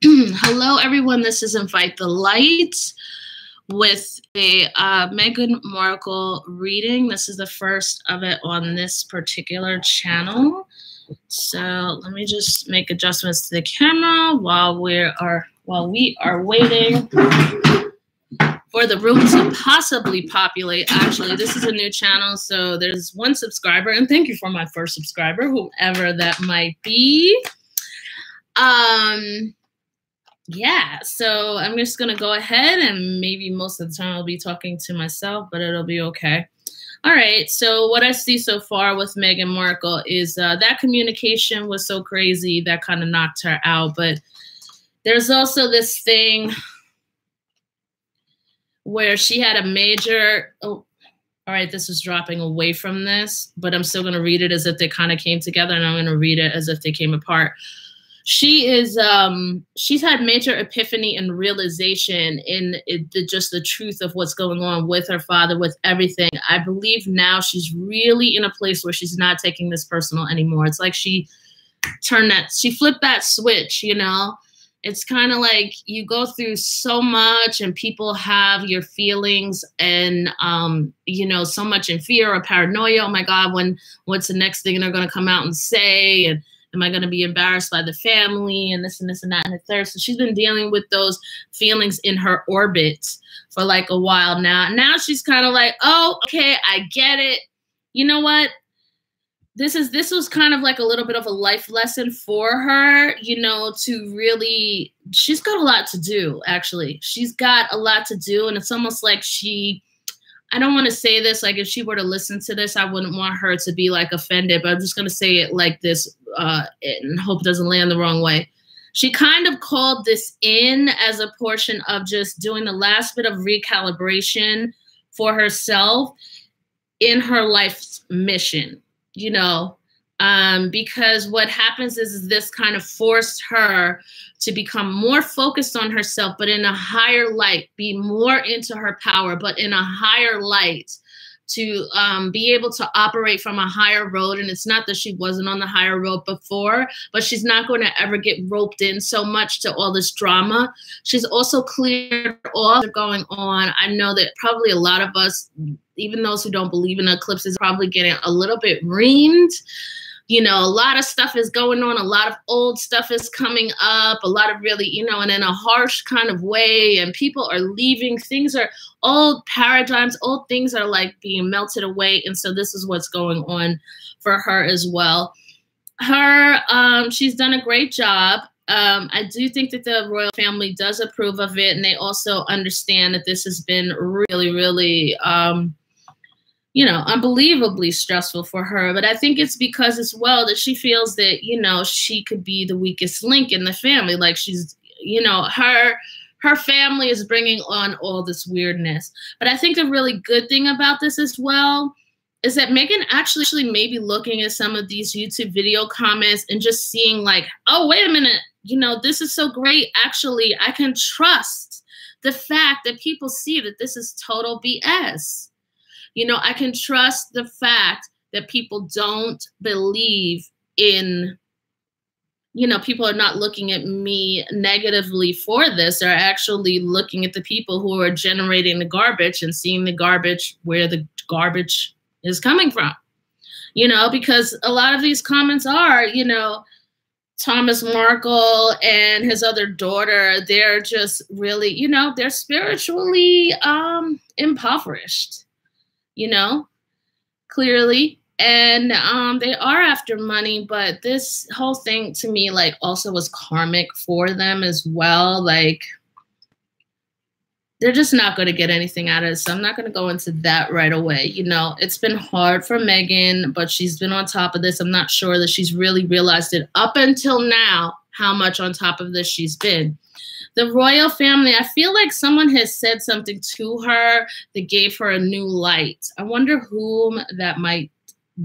Hello, everyone. This is Invite the Light with a Meghan Markle reading. This is the first of it on this particular channel. So let me just make adjustments to the camera while we are waiting for the room to possibly populate. Actually, this is a new channel, so there's one subscriber, and thank you for my first subscriber, whoever that might be. Yeah, so I'm just going to go ahead, and maybe most of the time I'll be talking to myself, but it'll be okay. All right, so what I see so far with Meghan Markle is that communication was so crazy that kind of knocked her out, but there's also this thing where she had a major, all right, this is dropping away from this, but I'm still going to read it as if they kind of came together, and I'm going to read it as if they came apart. She is, she's had major epiphany and realization in just the truth of what's going on with her father, with everything. I believe now she's really in a place where she's not taking this personal anymore. It's like she flipped that switch, you know? It's kind of like you go through so much and people have your feelings and, you know, so much in fear or paranoia. Oh my God, what's the next thing they're going to come out and say? And am I going to be embarrassed by the family and this and this and that and the third? So she's been dealing with those feelings in her orbit for like a while now. Now she's kind of like, oh, okay, I get it. You know what? This was kind of like a little bit of a life lesson for her, you know, to really, she's got a lot to do, actually. She's got a lot to do. And it's almost like I don't want to say this, like if she were to listen to this, I wouldn't want her to be like offended, but I'm just going to say it like this and hope it doesn't land the wrong way. She kind of called this in as a portion of just doing the last bit of recalibration for herself in her life's mission, you know, because what happens is this kind of forced her to become more focused on herself, but in a higher light, be more into her power, but in a higher light, to be able to operate from a higher road. And it's not that she wasn't on the higher road before, but she's not going to ever get roped in so much to all this drama. She's also cleared all that's going on. I know that probably a lot of us, even those who don't believe in eclipses, probably getting a little bit reamed. You know, a lot of stuff is going on. A lot of old stuff is coming up. A lot of really, you know, and in a harsh kind of way. And people are leaving. Things are, old paradigms, old things are like being melted away. And so this is what's going on for her as well. She's done a great job. I do think that the royal family does approve of it. And they also understand that this has been really, really, you know, unbelievably stressful for her. But I think it's because as well that she feels that, you know, she could be the weakest link in the family. Like she's, you know, her family is bringing on all this weirdness. But I think the really good thing about this as well is that Meghan actually may be looking at some of these YouTube video comments and just seeing like, oh, wait a minute, you know, this is so great. Actually, I can trust the fact that people see that this is total BS. You know, I can trust the fact that people don't believe in, you know, people are not looking at me negatively for this. They're actually looking at the people who are generating the garbage and seeing the garbage where the garbage is coming from. You know, because a lot of these comments are, you know, Thomas Markle and his other daughter, they're just really, you know, they're spiritually impoverished. You know, clearly. And they are after money, but this whole thing to me, like, also was karmic for them as well. Like, they're just not going to get anything out of it. So I'm not going to go into that right away. You know, it's been hard for Meghan, but she's been on top of this. I'm not sure that she's really realized it up until now, how much on top of this she's been. The royal family, I feel like someone has said something to her that gave her a new light. I wonder whom that might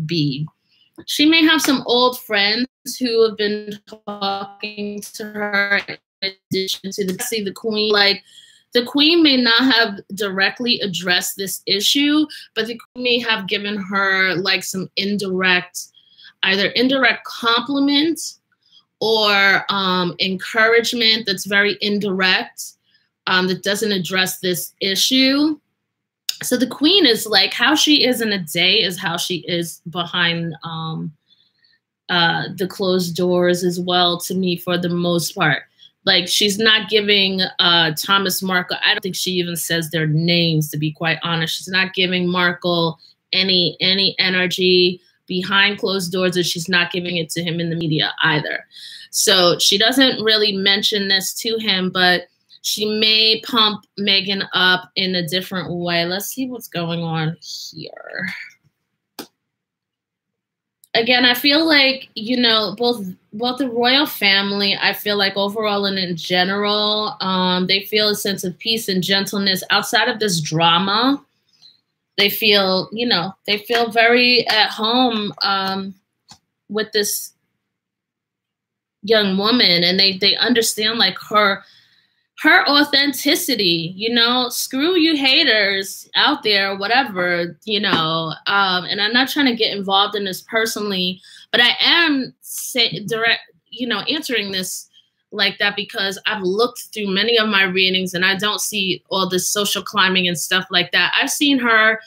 be. She may have some old friends who have been talking to her in addition to the Queen. Like, the Queen may not have directly addressed this issue, but the Queen may have given her like some indirect, either indirect compliments or encouragement that's very indirect, that doesn't address this issue. So the queen is like, how she is in a day is how she is behind the closed doors as well, to me, for the most part. Like, she's not giving Thomas Markle, I don't think she even says their names, to be quite honest. She's not giving Markle any energy behind closed doors, and she's not giving it to him in the media either. So she doesn't really mention this to him, but she may pump Meghan up in a different way. Let's see what's going on here. Again, I feel like, you know, both the royal family, I feel like overall and in general, they feel a sense of peace and gentleness outside of this drama. They feel, you know, they feel very at home with this young woman, and they understand like her authenticity, you know. Screw you haters out there, whatever, you know. And I'm not trying to get involved in this personally, but I am answering this like that because I've looked through many of my readings and I don't see all this social climbing and stuff like that. I've seen her,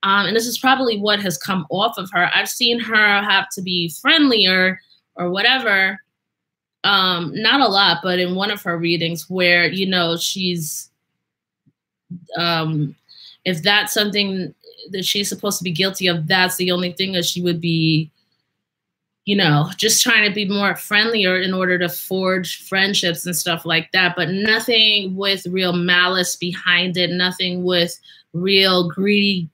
and this is probably what has come off of her, I've seen her have to be friendlier or whatever. Not a lot, but in one of her readings where, you know, she's, if that's something that she's supposed to be guilty of, that's the only thing that she would be, you know, just trying to be more friendlier in order to forge friendships and stuff like that, but nothing with real malice behind it, nothing with real greedy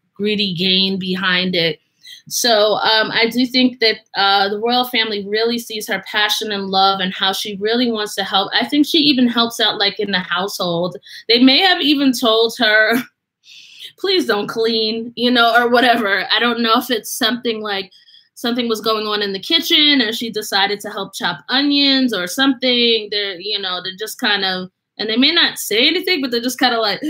gain behind it. So I do think that the royal family really sees her passion and love and how she really wants to help. I think she even helps out like in the household. They may have even told her, please don't clean, you know, or whatever. I don't know if it's something like something was going on in the kitchen and she decided to help chop onions or something. They're, you know, they're just kind of, and they may not say anything, but they're just kind of like,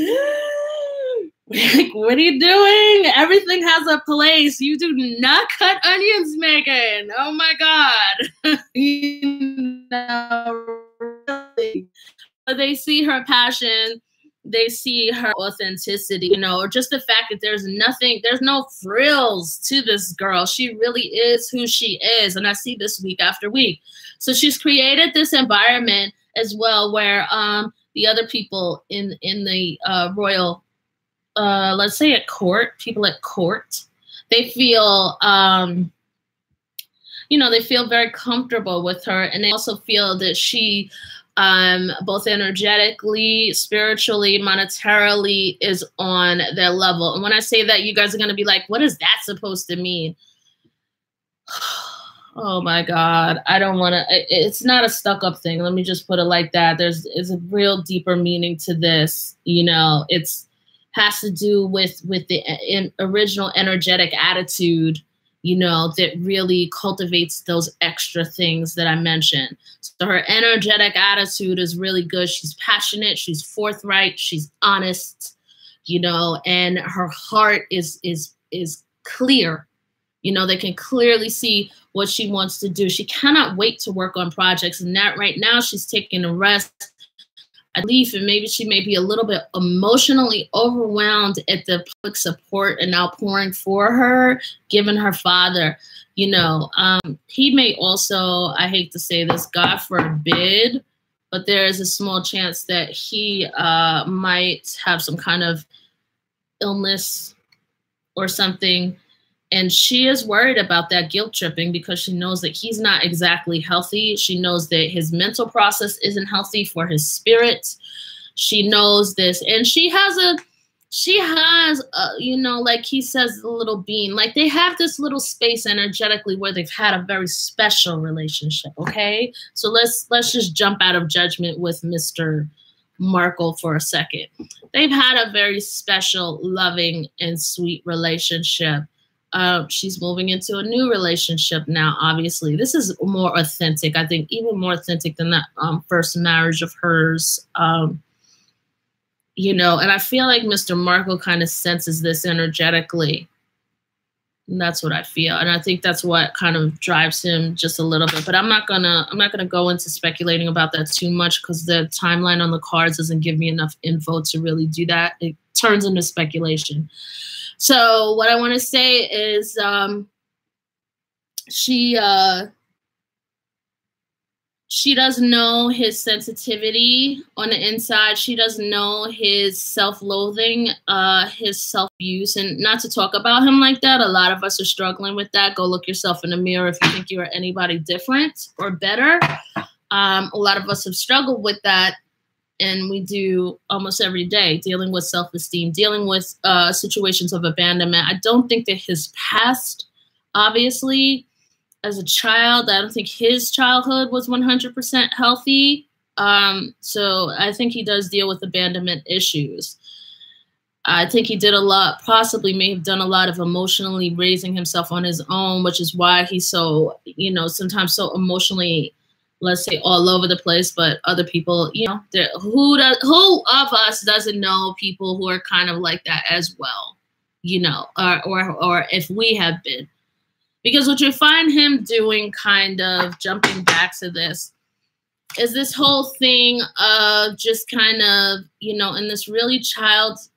like, what are you doing? Everything has a place. You do not cut onions, Meghan. Oh my God. You know, really. But they see her passion. They see her authenticity, you know, or just the fact that there's no frills to this girl. She really is who she is. And I see this week after week. So she's created this environment as well where the other people in the royal, let's say at court, people at court, they feel, you know, they feel very comfortable with her. And they also feel that she, both energetically, spiritually, monetarily is on their level. And when I say that, you guys are going to be like, what is that supposed to mean? Oh my God. I don't want to, it's not a stuck up thing. Let me just put it like that. There's a real deeper meaning to this. You know, has to do with the original energetic attitude, you know, that really cultivates those extra things that I mentioned. So her energetic attitude is really good. She's passionate, she's forthright, she's honest, you know, and her heart is clear. You know, they can clearly see what she wants to do. She cannot wait to work on projects, and that right now she's taking a rest. I believe, and maybe she may be a little bit emotionally overwhelmed at the public support and outpouring for her, given her father. You know, he may also, I hate to say this, God forbid, but there is a small chance that he might have some kind of illness or something. And she is worried about that guilt tripping because she knows that he's not exactly healthy. She knows that his mental process isn't healthy for his spirit. She knows this. And she has you know, like he says, a little being, like they have this little space energetically where they've had a very special relationship. Okay. So let's just jump out of judgment with Mr. Markle for a second. They've had a very special, loving, and sweet relationship. She's moving into a new relationship now, obviously. This is more authentic, I think, even more authentic than that first marriage of hers. You know, and I feel like Mr. Markle kind of senses this energetically. And that's what I feel. And I think that's what kind of drives him just a little bit. But I'm not gonna go into speculating about that too much because the timeline on the cards doesn't give me enough info to really do that. It turns into speculation. So what I want to say is she doesn't know his sensitivity on the inside. She doesn't know his self-loathing, his self-abuse, and not to talk about him like that. A lot of us are struggling with that. Go look yourself in the mirror if you think you are anybody different or better. A lot of us have struggled with that, and we do almost every day, dealing with self-esteem, dealing with situations of abandonment. I don't think that his past, obviously, as a child, I don't think his childhood was 100% healthy. So I think he does deal with abandonment issues. I think he did a lot, possibly may have done a lot of emotionally raising himself on his own, which is why he's so, you know, sometimes so emotionally, let's say, all over the place. But other people, you know, who of us doesn't know people who are kind of like that as well, you know, or if we have been. Because what you find him doing, kind of jumping back to this, is this whole thing of just kind of, you know, in this really childlike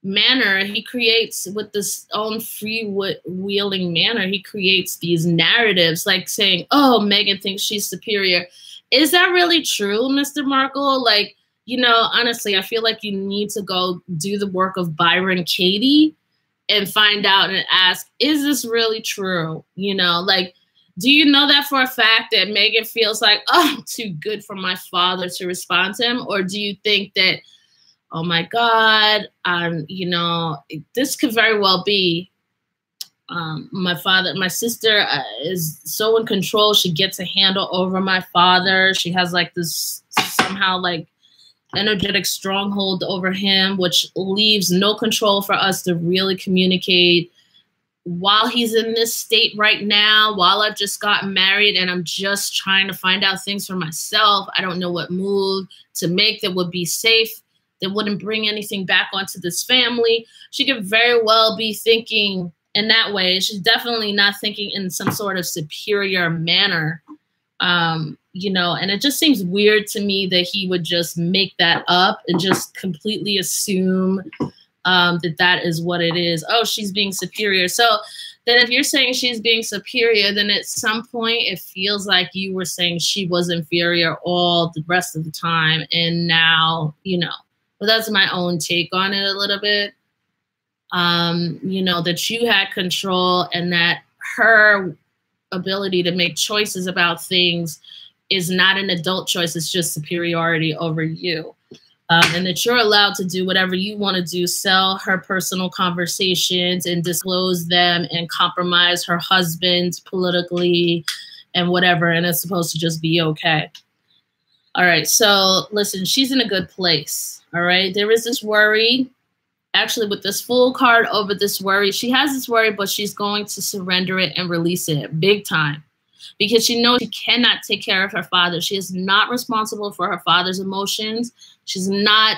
manner, he creates, with this own freewheeling manner, he creates these narratives like saying, oh, Meghan thinks she's superior. Is that really true, Mr. Markle? Like, you know, honestly, I feel like you need to go do the work of Byron Katie and find out and ask, is this really true? You know, like, do you know that for a fact that Meghan feels like, oh, I'm too good for my father to respond to him? Or do you think that, oh my God, you know, this could very well be my sister is so in control. She gets a handle over my father. She has like this somehow like energetic stronghold over him, which leaves no control for us to really communicate while he's in this state right now, while I've just gotten married and I'm just trying to find out things for myself. I don't know what move to make that would be safe, that wouldn't bring anything back onto this family. She could very well be thinking in that way. She's definitely not thinking in some sort of superior manner. You know, and it just seems weird to me that he would just make that up and just completely assume that is what it is. Oh, she's being superior. So then if you're saying she's being superior, then at some point it feels like you were saying she was inferior all the rest of the time. And now, you know, but that's my own take on it a little bit. You know, that you had control and that her ability to make choices about things is not an adult choice. It's just superiority over you. And that you're allowed to do whatever you want to do, sell her personal conversations and disclose them and compromise her husband politically and whatever. And it's supposed to just be okay. All right. So listen, she's in a good place. All right. There is this worry. Actually, with this Fool card over this worry, she has this worry, but she's going to surrender it and release it big time because she knows she cannot take care of her father. She is not responsible for her father's emotions. She's not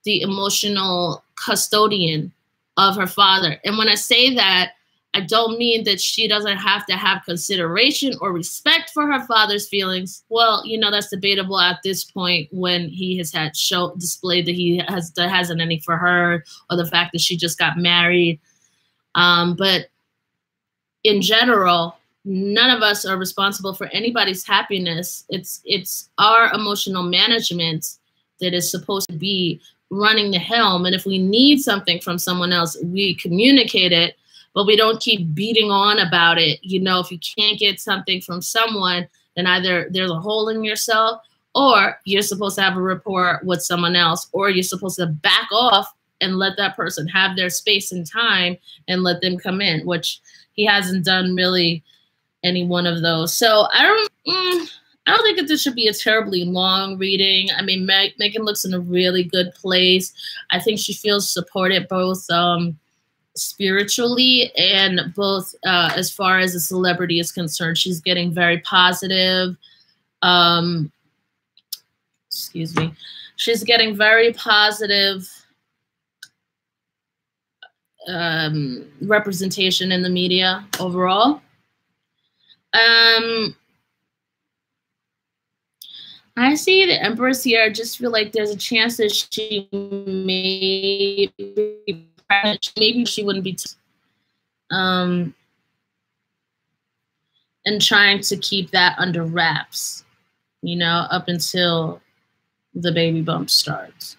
the emotional custodian of her father. And when I say that, I don't mean that she doesn't have to have consideration or respect for her father's feelings. Well, you know, that's debatable at this point when he has had displayed that he hasn't any for her, or the fact that she just got married. But in general, none of us are responsible for anybody's happiness. It's our emotional management that is supposed to be running the helm. And if we need something from someone else, we communicate it. But we don't keep beating on about it. You know, if you can't get something from someone, then either there's a hole in yourself, or you're supposed to have a rapport with someone else, or you're supposed to back off and let that person have their space and time and let them come in, which he hasn't done really any one of those. So I don't think that this should be a terribly long reading. I mean, Meghan looks in a really good place. I think she feels supported both spiritually and both as far as the celebrity is concerned. She's getting very positive. Excuse me. She's getting very positive representation in the media overall. I see the Empress here. I just feel like there's a chance that she may be pregnant. Maybe she wouldn't be and trying to keep that under wraps, you know, up until the baby bump starts.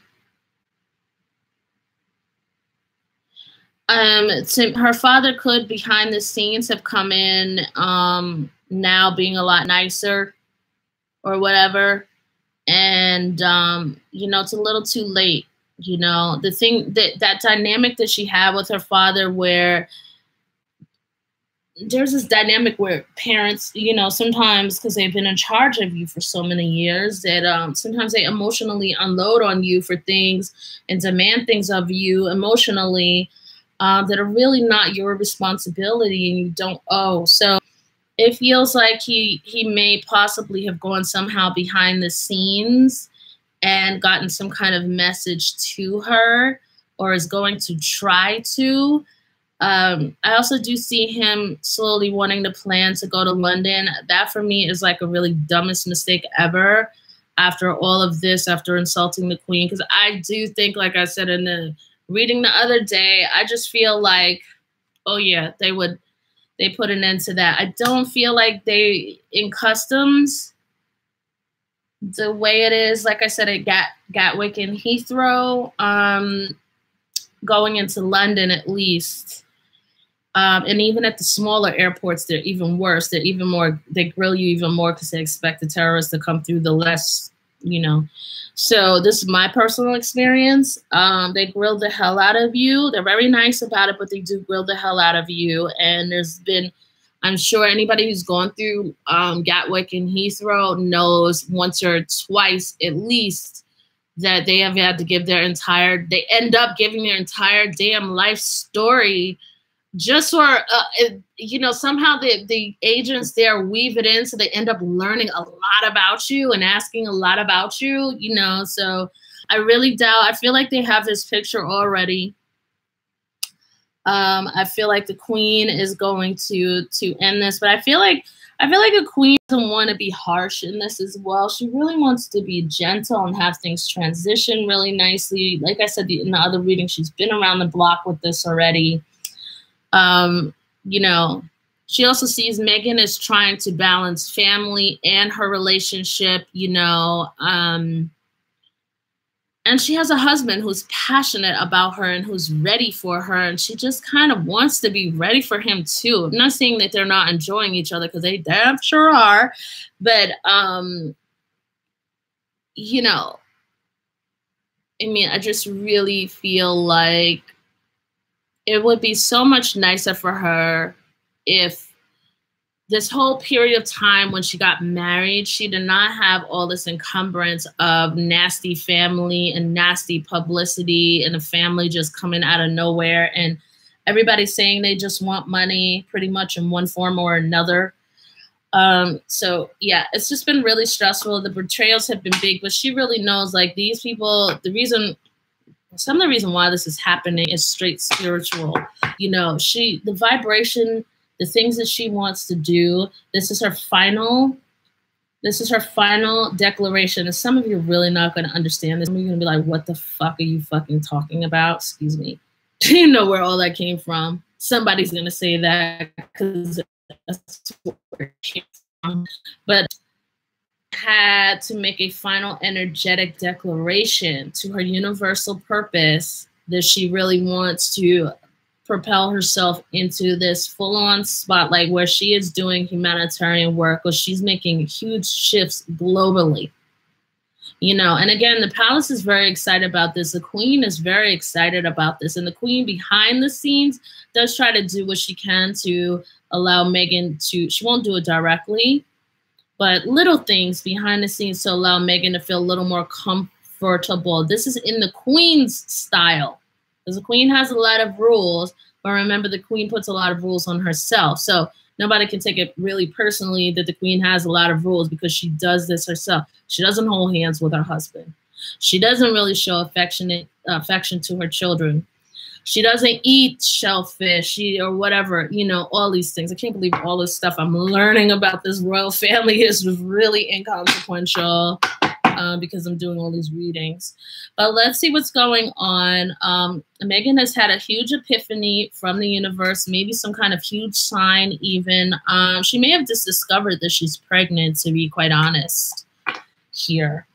Her father could, behind the scenes, have come in now being a lot nicer or whatever. And, you know, it's a little too late. You know, the thing that dynamic that she had with her father, where there's this dynamic where parents, you know, sometimes because they've been in charge of you for so many years, that sometimes they emotionally unload on you for things and demand things of you emotionally that are really not your responsibility and you don't owe. So it feels like he may possibly have gone somehow behind the scenes and gotten some kind of message to her, or is going to try to. I also do see him slowly wanting to plan to go to London. That for me is like a really dumbest mistake ever after all of this, after insulting the Queen. Because I do think, like I said in the reading the other day, I just feel like, oh yeah, they put an end to that. I don't feel like they, in customs, the way it is, like I said, at Gatwick and Heathrow, going into London at least, and even at the smaller airports, they're even worse. They're even more, they grill you even more because they expect the terrorists to come through the less, you know. So this is my personal experience. They grill the hell out of you. They're very nice about it, but they do grill the hell out of you. And there's been, I'm sure anybody who's gone through Gatwick and Heathrow knows once or twice at least that they have had to give their entire, they end up giving their entire damn life story just for, you know, somehow the agents there weave it in so they end up learning a lot about you and asking a lot about you, you know. So I really doubt, I feel like they have this picture already. I feel like the Queen is going to end this, but I feel like a Queen doesn't want to be harsh in this as well. She really wants to be gentle and have things transition really nicely. Like I said in the other reading, she's been around the block with this already. You know, she also sees Meghan as trying to balance family and her relationship, you know, and she has a husband who's passionate about her and who's ready for her. And she just kind of wants to be ready for him too. I'm not saying that they're not enjoying each other, because they damn sure are. But, you know, I mean, I just really feel like it would be so much nicer for her if this whole period of time when she got married, she did not have all this encumbrance of nasty family and nasty publicity and a family just coming out of nowhere and everybody saying they just want money pretty much in one form or another. So yeah, it's just been really stressful. The betrayals have been big, but she really knows, like, these people, some of the reason why this is happening is straight spiritual. You know, the vibration, the things that she wants to do, this is her final declaration. And some of you are really not going to understand this. Some of you are going to be like, what the fuck are you fucking talking about? Excuse me. Do you know where all that came from? Somebody's going to say that because that's where it came from. But had to make a final energetic declaration to her universal purpose that she really wants to propel herself into this full-on spotlight where she is doing humanitarian work, or she's making huge shifts globally. You know, and again, the palace is very excited about this. The Queen is very excited about this. And the Queen behind the scenes does try to do what she can to allow Meghan to, she won't do it directly, but little things behind the scenes to allow Meghan to feel a little more comfortable. This is in the Queen's style, because the Queen has a lot of rules, but remember, the Queen puts a lot of rules on herself. So nobody can take it really personally that the Queen has a lot of rules, because she does this herself. She doesn't hold hands with her husband. She doesn't really show affection to her children. She doesn't eat shellfish or whatever, you know, all these things. I can't believe all this stuff I'm learning about this royal family is really inconsequential because I'm doing all these readings. But let's see what's going on. Meghan has had a huge epiphany from the universe, maybe some kind of huge sign even. She may have just discovered that she's pregnant, to be quite honest here.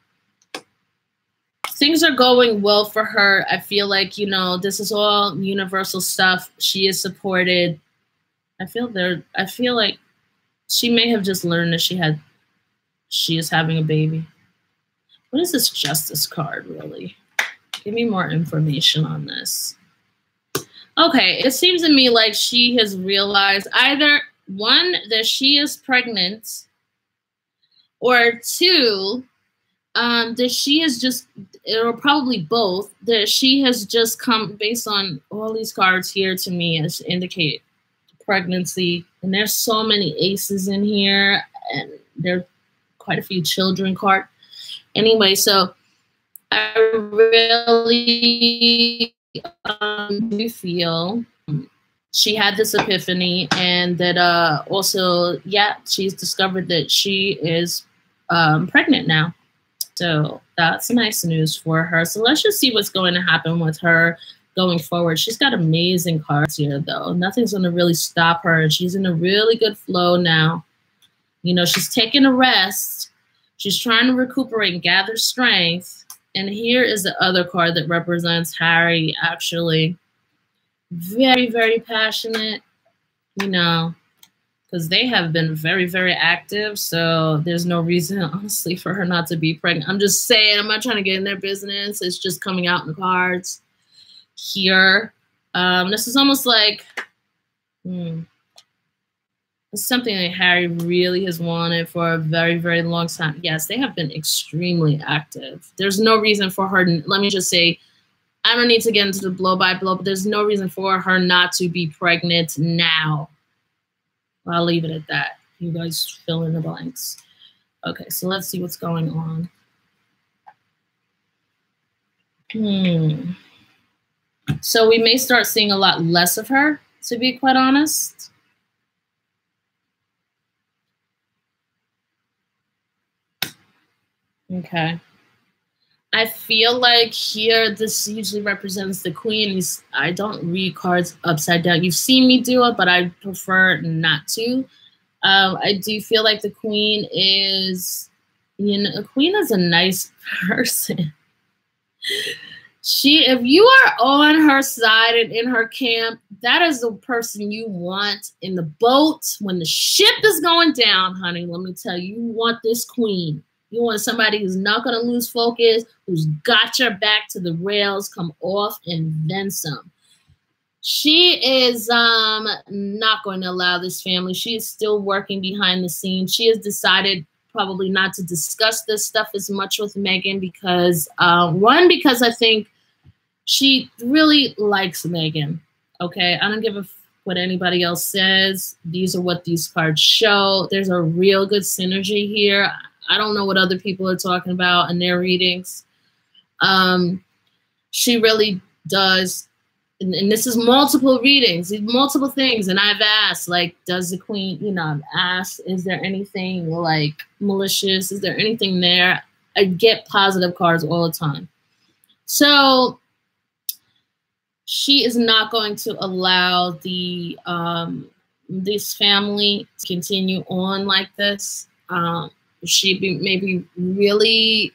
Things are going well for her. I feel like, you know, this is all universal stuff. She is supported. I feel like she may have just learned that she is having a baby. What is this Justice card, really? Give me more information on this. Okay, it seems to me like she has realized either, one, that she is pregnant, or two, that she has just, or probably both, that she has just come, based on all these cards here to me, as indicate pregnancy. And there's so many aces in here, and there are quite a few children cards. Anyway, so I really do feel she had this epiphany, and that also, yeah, she's discovered that she is pregnant now. So that's nice news for her. So let's just see what's going to happen with her going forward. She's got amazing cards here, though. Nothing's going to really stop her. And she's in a really good flow now. You know, she's taking a rest. She's trying to recuperate and gather strength. And here is the other card that represents Harry, actually. Very, very passionate, you know, because they have been very, very active. So there's no reason, honestly, for her not to be pregnant. I'm just saying, I'm not trying to get in their business. It's just coming out in the cards here. This is almost like it's something that Harry really has wanted for a very, very long time. Yes, they have been extremely active. There's no reason for her, let me just say, I don't need to get into the blow by blow, but there's no reason for her not to be pregnant now. I'll leave it at that. You guys fill in the blanks. Okay, so let's see what's going on. So we may start seeing a lot less of her, to be quite honest. Okay. I feel like here, this usually represents the queen. I don't read cards upside down. You've seen me do it, but I prefer not to. I do feel like the queen is, you know, a queen is a nice person. If you are on her side and in her camp, that is the person you want in the boat when the ship is going down, honey. Let me tell you, you want this queen. You want somebody who's not going to lose focus, who's got your back to the rails, come off, and then some. She is not going to allow this family. She is still working behind the scenes. She has decided probably not to discuss this stuff as much with Meghan because, one, because I think she really likes Meghan. Okay, I don't give a f what anybody else says. These are what these cards show. There's a real good synergy here. I don't know what other people are talking about in their readings. She really does. And this is multiple readings, multiple things. And I've asked, like, does the queen, you know, I've asked, is there anything like malicious? Is there anything there? I get positive cards all the time. So she is not going to allow the this family to continue on like this. She maybe really,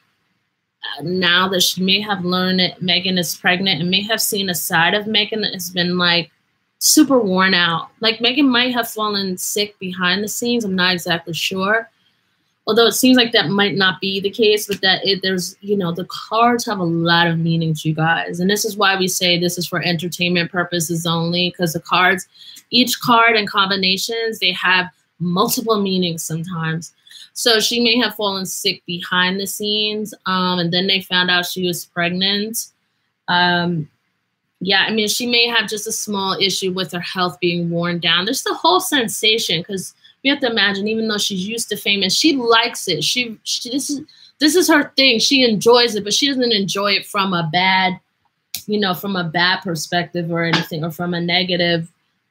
now that she may have learned that Meghan is pregnant and may have seen a side of Meghan that has been like super worn out. Like Meghan might have fallen sick behind the scenes. I'm not exactly sure. Although it seems like that might not be the case, but that there's, you know, the cards have a lot of meaning to you guys. And this is why we say this is for entertainment purposes only, because the cards, each card and combinations, they have multiple meanings sometimes. So she may have fallen sick behind the scenes, and then they found out she was pregnant. Yeah, I mean, she may have just a small issue with her health being worn down. There's the whole sensation, because you have to imagine, even though she's used to fame and she likes it, this is her thing. She enjoys it, but she doesn't enjoy it from a bad you know, from a bad perspective or anything, or from a negative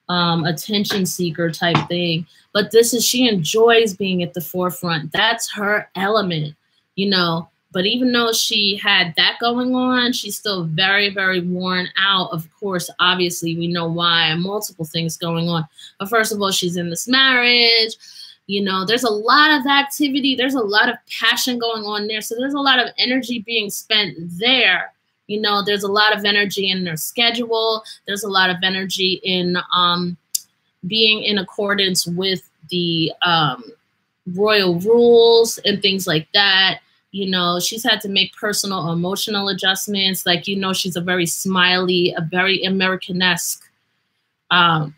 attention seeker type thing. But this is, she enjoys being at the forefront. That's her element, you know. But even though she had that going on, she's still very, very worn out. Of course, obviously, we know why, multiple things going on. But first of all, she's in this marriage. You know, there's a lot of activity. There's a lot of passion going on there. So there's a lot of energy being spent there. You know, there's a lot of energy in their schedule. There's a lot of energy in being in accordance with the royal rules and things like that. You know, she's had to make personal emotional adjustments. Like, you know, she's a very smiley, a very Americanesque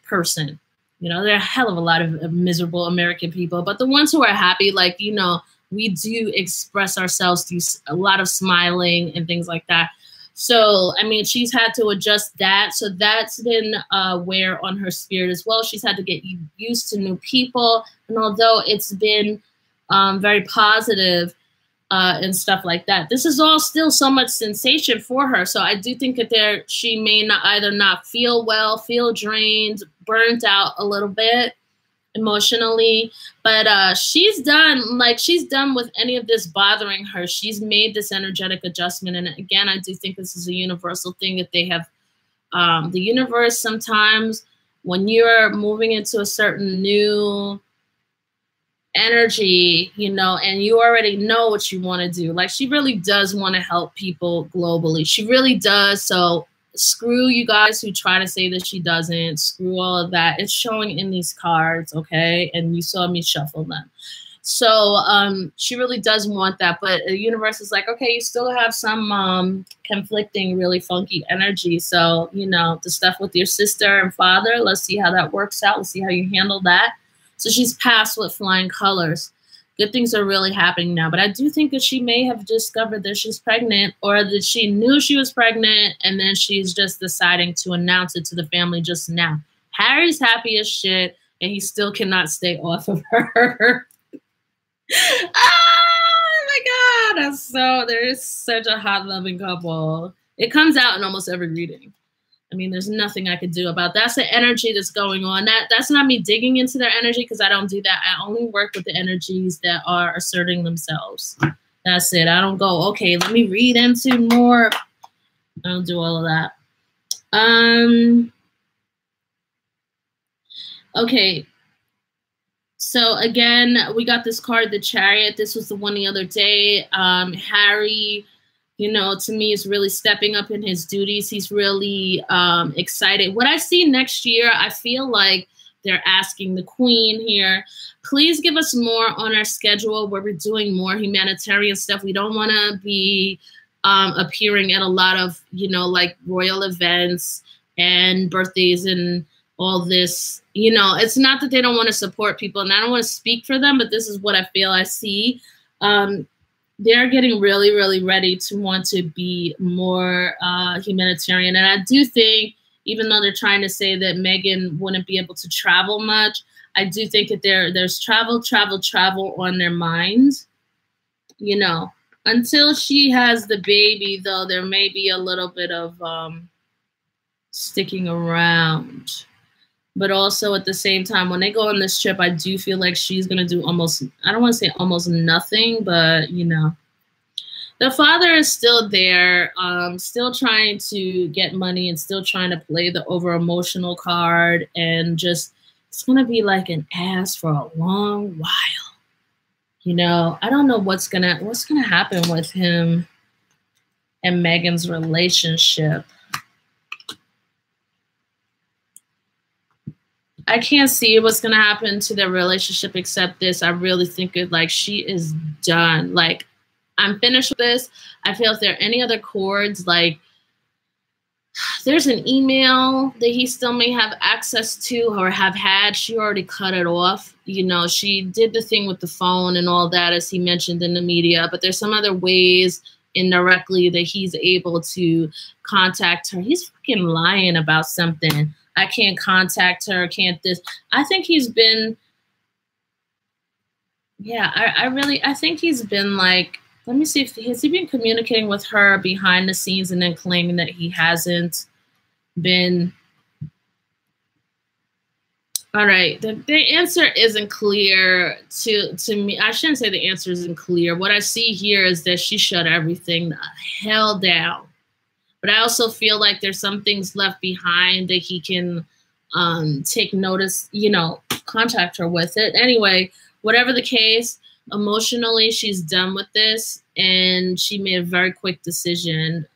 person. You know, there are a hell of a lot of miserable American people, but the ones who are happy, like, you know, we do express ourselves through a lot of smiling and things like that. So, I mean, she's had to adjust that. So that's been wear on her spirit as well. She's had to get used to new people. And although it's been very positive and stuff like that, this is all still so much sensation for her. So I do think that she may not either not feel well, feel drained, burnt out a little bit emotionally, but she's done. Like, she's done with any of this bothering her. She's made this energetic adjustment. And again, I do think this is a universal thing that they have. The universe, sometimes when you're moving into a certain new energy, you know, and you already know what you want to do. Like, she really does want to help people globally. She really does. So screw you guys who try to say that she doesn't. Screw all of that. It's showing in these cards, okay? And you saw me shuffle them. So she really does want that. But the universe is like, okay, you still have some conflicting, really funky energy. So, you know, the stuff with your sister and father, let's see how that works out. Let's see how you handle that. So she's passed with flying colors. Good things are really happening now. But I do think that she may have discovered that she's pregnant, or that she knew she was pregnant and then she's just deciding to announce it to the family just now. Harry's happy as shit and he still cannot stay off of her. Oh my God. There is such a hot, loving couple. It comes out in almost every reading. I mean, there's nothing I could do about that. That's the energy that's going on. That's not me digging into their energy, because I don't do that. I only work with the energies that are asserting themselves. That's it. I don't go, okay, let me read into more. I don't do all of that. Okay. So again, we got this card, the Chariot. This was the one the other day. Harry, you know, to me, is really stepping up in his duties. He's really excited. What I see next year, I feel like they're asking the Queen here, please give us more on our schedule where we're doing more humanitarian stuff. We don't want to be appearing at a lot of, you know, like royal events and birthdays and all this. You know, it's not that they don't want to support people, and I don't want to speak for them, but this is what I feel I see. They're getting really, really ready to want to be more humanitarian. And I do think, even though they're trying to say that Meghan wouldn't be able to travel much, I do think that there's travel on their minds. You know, until she has the baby, though, there may be a little bit of sticking around. But also at the same time, when they go on this trip, I do feel like she's going to do almost, I don't want to say almost nothing, but, you know. The father is still there, still trying to get money and still trying to play the over-emotional card. And just, it's going to be like an ass for a long while. You know, I don't know what's gonna happen with him and Meghan's relationship. I can't see what's going to happen to their relationship except this. I really think like she is done. Like, I'm finished with this. I feel if there are any other cords, like there's an email that he still may have access to or have had. She already cut it off. You know, she did the thing with the phone and all that, as he mentioned in the media. But there's some other ways indirectly that he's able to contact her. He's fucking lying about something. I can't contact her, can't this. I think he's been, yeah, I think he's been like Let me see if has he been communicating with her behind the scenes and then claiming that he hasn't been. All right, the answer isn't clear to me. I shouldn't say the answer isn't clear. What I see here is that she shut everything the hell down. But I also feel like there's some things left behind that he can take notice, you know, contact her with it. Anyway, whatever the case, emotionally, she's done with this. And she made a very quick decision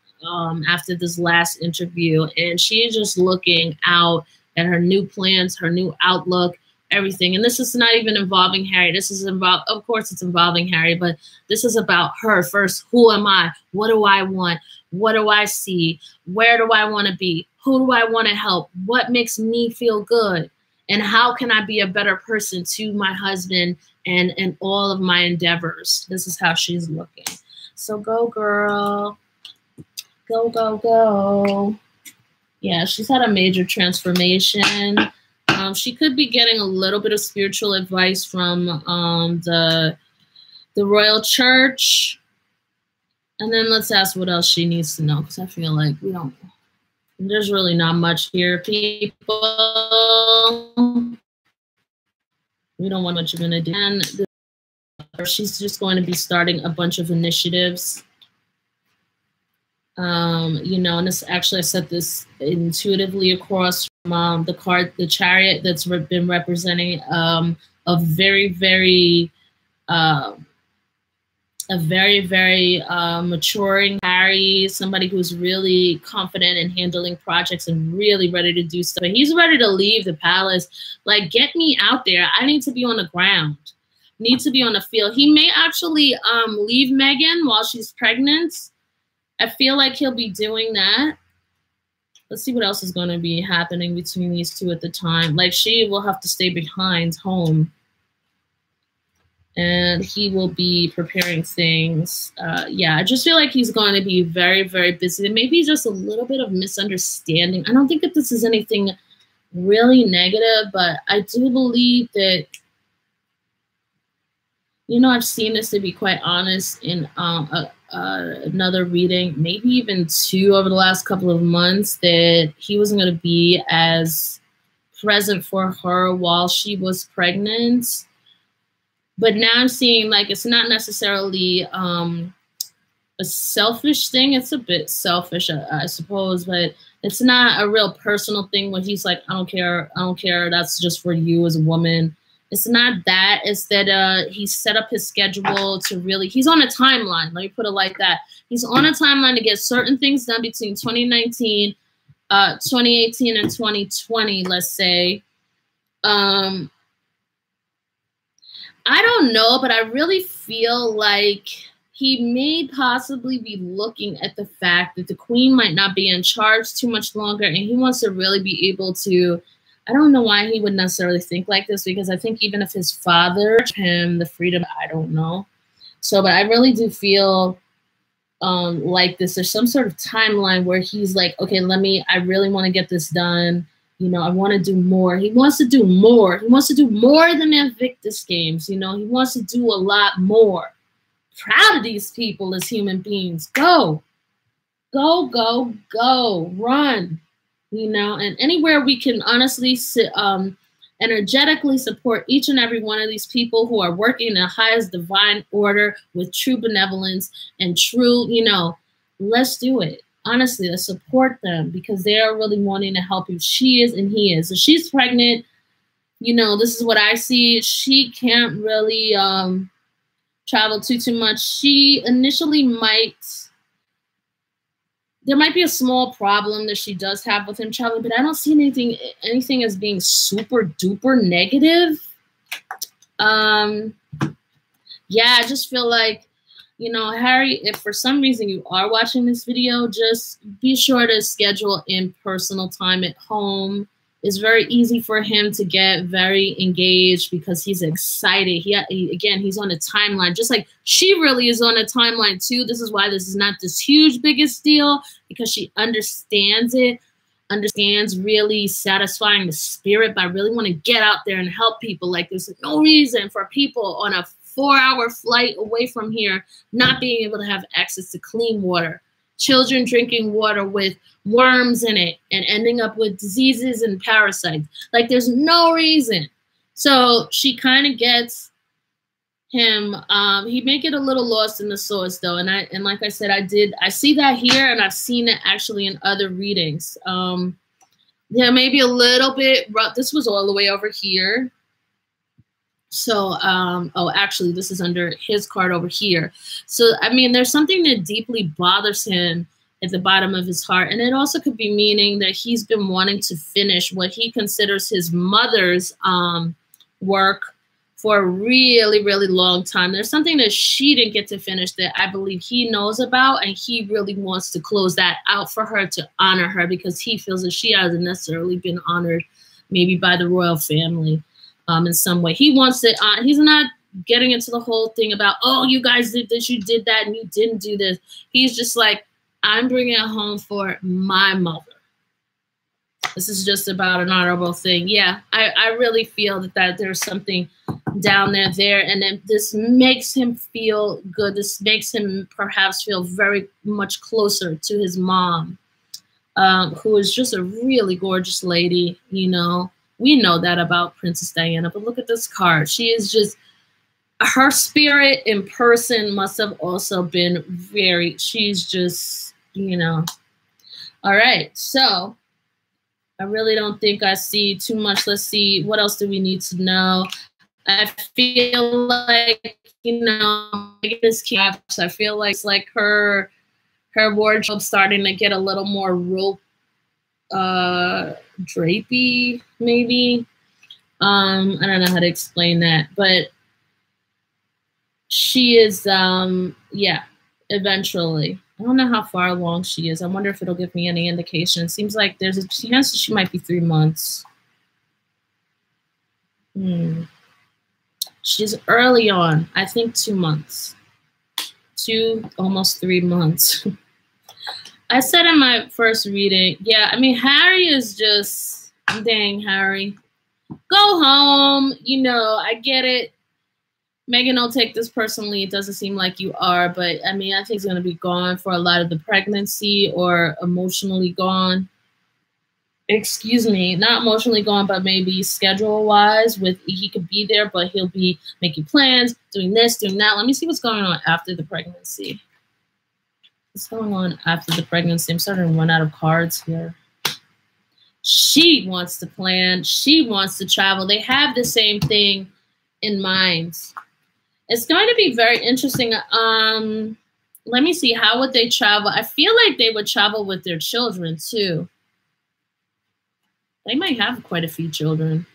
after this last interview. And she is just looking out at her new plans, her new outlook, everything. And this is not even involving Harry. This is about, of course, it's involving Harry, but this is about her first. Who am I? What do I want? What do I see? Where do I want to be? Who do I want to help? What makes me feel good? And how can I be a better person to my husband and all of my endeavors? This is how she's looking. So go, girl. Go, go, go. Yeah, she's had a major transformation. She could be getting a little bit of spiritual advice from the Royal Church. And then let's ask what else she needs to know, because I feel like there's really not much here, people. We don't want much of an idea. And she's just going to be starting a bunch of initiatives. You know, and this actually, I set this intuitively across from the card, the Chariot, that's been representing a very, very maturing Harry, somebody who's really confident in handling projects and really ready to do stuff. He's ready to leave the palace. Like, get me out there. I need to be on the ground. Need to be on the field. He may actually leave Meghan while she's pregnant. I feel like he'll be doing that. Let's see what else is going to be happening between these two at the time. Like, she will have to stay behind home. And he will be preparing things. Yeah, I just feel like he's going to be very, very busy. And maybe just a little bit of misunderstanding. I don't think that this is anything really negative, but I do believe that, you know, I've seen this, to be quite honest, in another reading, maybe even two over the last couple of months, that he wasn't going to be as present for her while she was pregnant. But now I'm seeing, like, it's not necessarily a selfish thing. It's a bit selfish, I suppose, but it's not a real personal thing where he's like, I don't care, that's just for you as a woman. It's not that. It's that he set up his schedule to really, he's on a timeline. Let me put it like that. He's on a timeline to get certain things done between 2019, 2018, and 2020, let's say. I don't know, but I really feel like he may possibly be looking at the fact that the queen might not be in charge too much longer, and he wants to really be able to, I don't know why he would necessarily think like this, because I think even if his father gave him the freedom, I don't know. So, but I really do feel like this. There's some sort of timeline where he's like, okay, I really want to get this done. You know, I want to do more. He wants to do more. He wants to do more than the Invictus Games. You know, he wants to do a lot more. Proud of these people as human beings. Go. Go, go, go. Run. You know, and anywhere we can honestly energetically support each and every one of these people who are working in the highest divine order with true benevolence and true, you know, let's do it. Honestly, let's support them, because they are really wanting to help you. She is and he is. So she's pregnant. You know, this is what I see. She can't really travel too much. She initially there might be a small problem that she does have with him traveling, but I don't see anything as being super duper negative. Yeah, I just feel like, you know, Harry, if for some reason you are watching this video, just be sure to schedule in personal time at home. It's very easy for him to get very engaged because he's excited. He's on a timeline, just like she really is on a timeline too. This is why this is not this huge biggest deal, because she understands it, understands really satisfying the spirit by really want to get out there and help people. Like, there's no reason for people on a 4-hour flight away from here, not being able to have access to clean water. Children drinking water with worms in it and ending up with diseases and parasites. Like, there's no reason. So she kind of gets him. He may get a little lost in the sauce though. And like I said, I see that here, and I've seen it actually in other readings. Yeah, maybe a little bit rough. This was all the way over here. So, oh, actually, this is under his card over here. So, I mean, there's something that deeply bothers him at the bottom of his heart. And it also could be meaning that he's been wanting to finish what he considers his mother's work for a really, really long time. There's something that she didn't get to finish that I believe he knows about, and he really wants to close that out for her to honor her, because he feels that she hasn't necessarily been honored maybe by the royal family. In some way. He wants it on. He's not getting into the whole thing about, oh, you guys did this, you did that, and you didn't do this. He's just like, I'm bringing it home for my mother. This is just about an honorable thing. Yeah, I really feel that there's something down there, and then this makes him feel good. This makes him perhaps feel very much closer to his mom, who is just a really gorgeous lady, you know. We know that about Princess Diana, but look at this card. She is just, her spirit in person must have also been she's just, you know. All right, so I really don't think I see too much. Let's see, what else do we need to know? I feel like, you know, this caps, I feel like it's like her wardrobe starting to get a little more rope drapey, maybe. I don't know how to explain that, but she is yeah, eventually. I don't know how far along she is. I wonder if it'll give me any indication. It seems like there's a chance she might be 3 months. She's early on. I think 2 months. 2, almost 3 months. I said in my first reading, yeah, I mean, Harry is just, dang, Harry. Go home. You know, I get it. Meghan, don't take this personally. It doesn't seem like you are, but I mean, I think he's going to be gone for a lot of the pregnancy, or emotionally gone. Excuse me, not emotionally gone, but maybe schedule-wise. He could be there, but he'll be making plans, doing this, doing that. Let me see what's going on after the pregnancy. What's going on after the pregnancy? I'm starting to run out of cards here. She wants to plan. She wants to travel. They have the same thing in mind. It's going to be very interesting. Let me see. How would they travel? I feel like they would travel with their children too. They might have quite a few children.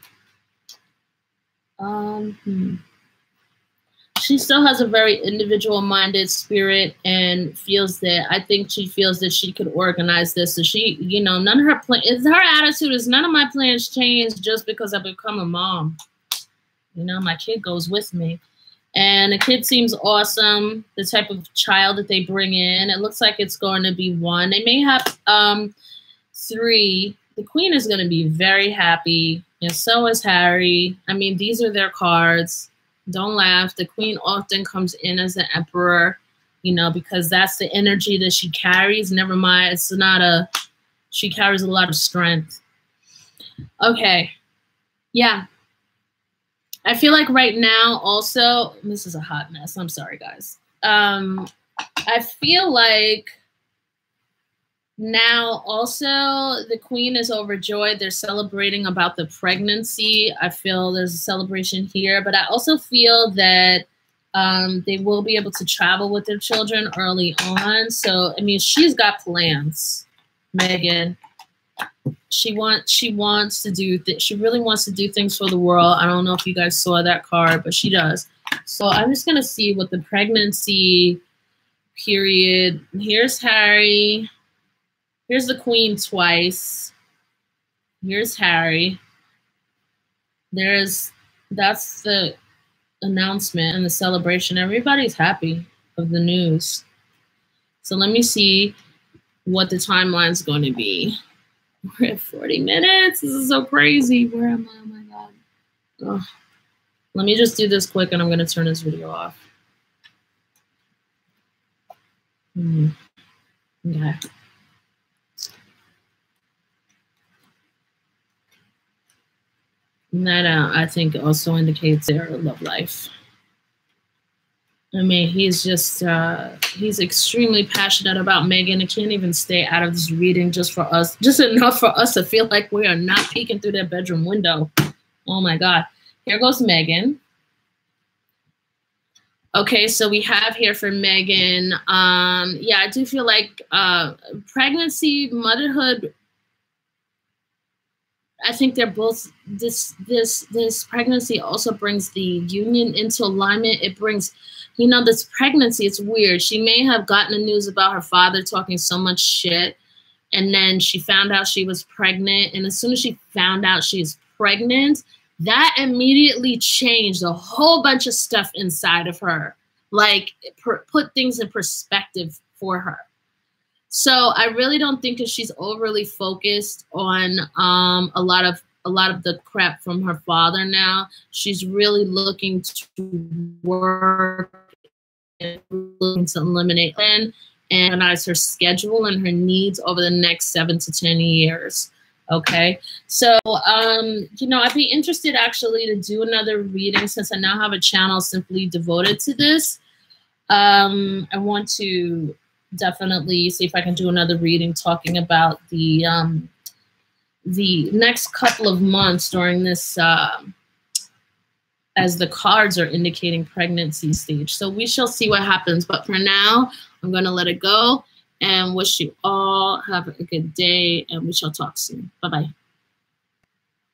She still has a very individual-minded spirit, and I think she feels that she could organize this. So she, you know, none of her attitude is, none of my plans change just because I become a mom. You know, my kid goes with me. And the kid seems awesome, the type of child that they bring in. It looks like it's going to be 1. They may have 3. The queen is going to be very happy, and so is Harry. I mean, these are their cards. Don't laugh. The queen often comes in as an emperor, you know, because that's the energy that she carries. Never mind, it's not she carries a lot of strength. Okay. Yeah. I feel like right now also, this is a hot mess. I'm sorry, guys. I feel like now also the queen is overjoyed. They're celebrating about the pregnancy. I feel there's a celebration here, but I also feel that they will be able to travel with their children early on. So, I mean, she's got plans, Meghan. She wants to do she really wants to do things for the world. I don't know if you guys saw that card, but she does. So I'm just gonna see what the pregnancy period. Here's Harry. Here's the queen twice. Here's Harry. That's the announcement and the celebration. Everybody's happy of the news. So let me see what the timeline's going to be. We're at 40 minutes. This is so crazy. Where am I? Oh my God. Oh. Let me just do this quick and I'm going to turn this video off. Okay. And that, I think, also indicates their love life. I mean, he's just, he's extremely passionate about Meghan. He can't even stay out of this reading just for us, just enough for us to feel like we are not peeking through their bedroom window. Oh my God. Here goes Meghan. Okay, so we have here for Meghan. Yeah, I do feel like pregnancy, motherhood, I think they're both, this pregnancy also brings the union into alignment. It brings, you know, this pregnancy, it's weird. She may have gotten the news about her father talking so much shit, and then she found out she was pregnant. And as soon as she found out she's pregnant, that immediately changed a whole bunch of stuff inside of her. Like, put things in perspective for her. So I really don't think that she's overly focused on a lot of the crap from her father now. She's really looking to work and looking to eliminate and organize her schedule and her needs over the next 7 to 10 years. Okay, so you know, I'd be interested actually to do another reading since I now have a channel simply devoted to this. I want to definitely see if I can do another reading talking about the next couple of months during this, as the cards are indicating pregnancy stage. So we shall see what happens. But for now, I'm going to let it go and wish you all have a good day, and we shall talk soon. Bye-bye.